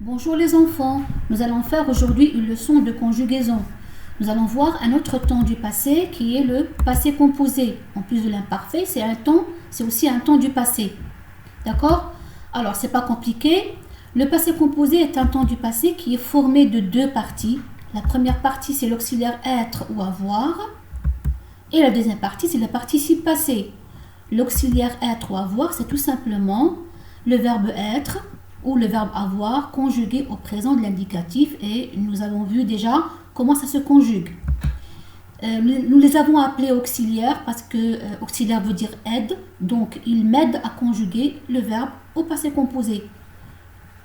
Bonjour les enfants, nous allons faire aujourd'hui une leçon de conjugaison. Nous allons voir un autre temps du passé qui est le passé composé. En plus de l'imparfait, c'est aussi un temps du passé. D'accord? Alors, c'est pas compliqué. Le passé composé est un temps du passé qui est formé de deux parties. La première partie, c'est l'auxiliaire être ou avoir. Et la deuxième partie, c'est le participe passé. L'auxiliaire être ou avoir, c'est tout simplement le verbe être ou le verbe avoir conjugué au présent de l'indicatif, et nous avons vu déjà comment ça se conjugue. Nous les avons appelés auxiliaires parce que auxiliaire veut dire aide, donc ils m'aident à conjuguer le verbe au passé composé.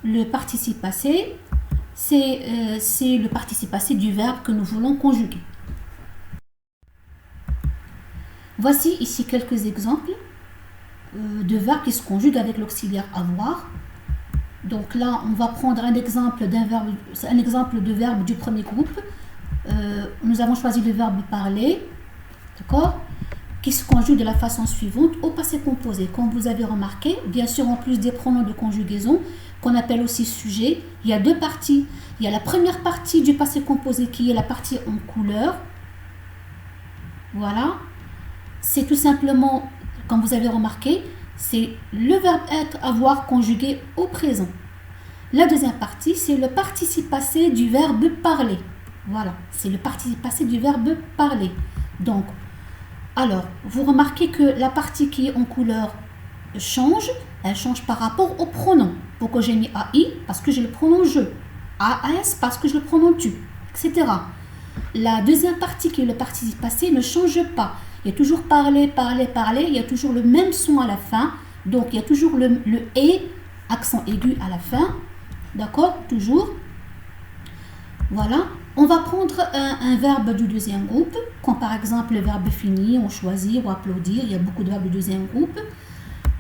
Le participe passé, c'est le participe passé du verbe que nous voulons conjuguer. Voici ici quelques exemples de verbes qui se conjuguent avec l'auxiliaire avoir. Donc là, on va prendre un exemple de verbe du premier groupe. Nous avons choisi le verbe parler, d'accord, qui se conjugue de la façon suivante au passé composé. Comme vous avez remarqué, bien sûr, en plus des pronoms de conjugaison, qu'on appelle aussi sujet, il y a deux parties. Il y a la première partie du passé composé qui est la partie en couleur. Voilà. C'est tout simplement, comme vous avez remarqué, c'est le verbe être, avoir conjugué au présent. La deuxième partie, c'est le participe passé du verbe parler. Voilà, c'est le participe passé du verbe parler. Donc, alors, vous remarquez que la partie qui est en couleur change, elle change par rapport au pronom. Pourquoi j'ai mis AI? Parce que j'ai le pronom je. AS parce que je le pronom tu, etc. La deuxième partie qui est le participe passé ne change pas. Il y a toujours parler, parler, parler, il y a toujours le même son à la fin, donc il y a toujours le et, accent aigu à la fin, d'accord, toujours. Voilà, on va prendre un verbe du deuxième groupe, comme par exemple le verbe finir, on choisit ou applaudir, il y a beaucoup de verbes du deuxième groupe.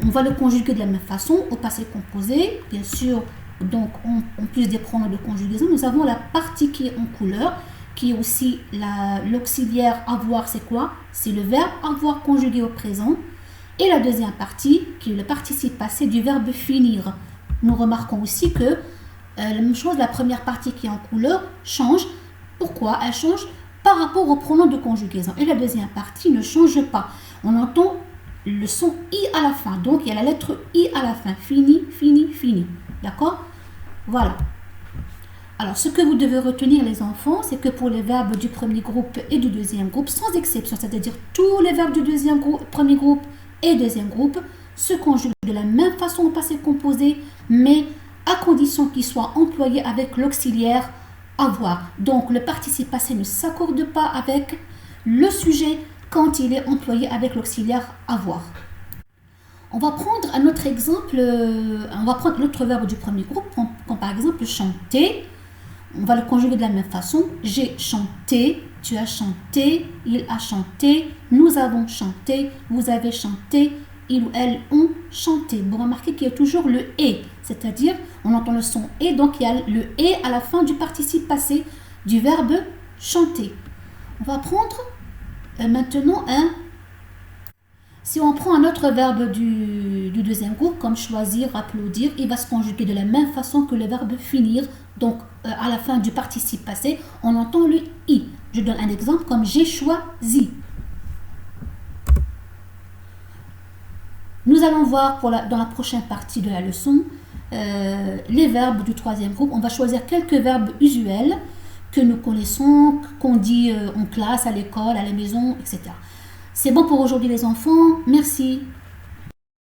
On va le conjuguer de la même façon au passé composé, bien sûr, donc en plus des pronoms de conjugaison, nous avons la partie qui est en couleur, qui est aussi l'auxiliaire avoir, c'est quoi? C'est le verbe avoir conjugué au présent. Et la deuxième partie, qui est le participe passé du verbe finir. Nous remarquons aussi que la même chose, la première partie qui est en couleur change. Pourquoi? Elle change par rapport au pronom de conjugaison. Et la deuxième partie ne change pas. On entend le son I à la fin. Donc, il y a la lettre I à la fin. Fini, fini, fini. D'accord? Voilà. Alors, ce que vous devez retenir, les enfants, c'est que pour les verbes du premier groupe et du deuxième groupe, sans exception, c'est-à-dire tous les verbes du premier groupe et deuxième groupe, se conjuguent de la même façon au passé composé, mais à condition qu'ils soient employés avec l'auxiliaire avoir. Donc, le participe passé ne s'accorde pas avec le sujet quand il est employé avec l'auxiliaire avoir. On va prendre un autre exemple, on va prendre l'autre verbe du premier groupe, comme par exemple chanter. On va le conjuguer de la même façon. J'ai chanté, tu as chanté, il a chanté, nous avons chanté, vous avez chanté, ils ou elles ont chanté. Vous remarquez qu'il y a toujours le « et », c'est-à-dire on entend le son « et », donc il y a le « et » à la fin du participe passé du verbe chanter. On va prendre maintenant si on prend un autre verbe du deuxième groupe, comme choisir, applaudir, il va se conjuguer de la même façon que le verbe finir. Donc, à la fin du participe passé, on entend le i. Je donne un exemple comme j'ai choisi. Nous allons voir dans la prochaine partie de la leçon les verbes du troisième groupe. On va choisir quelques verbes usuels que nous connaissons, qu'on dit en classe, à l'école, à la maison, etc. C'est bon pour aujourd'hui les enfants. Merci.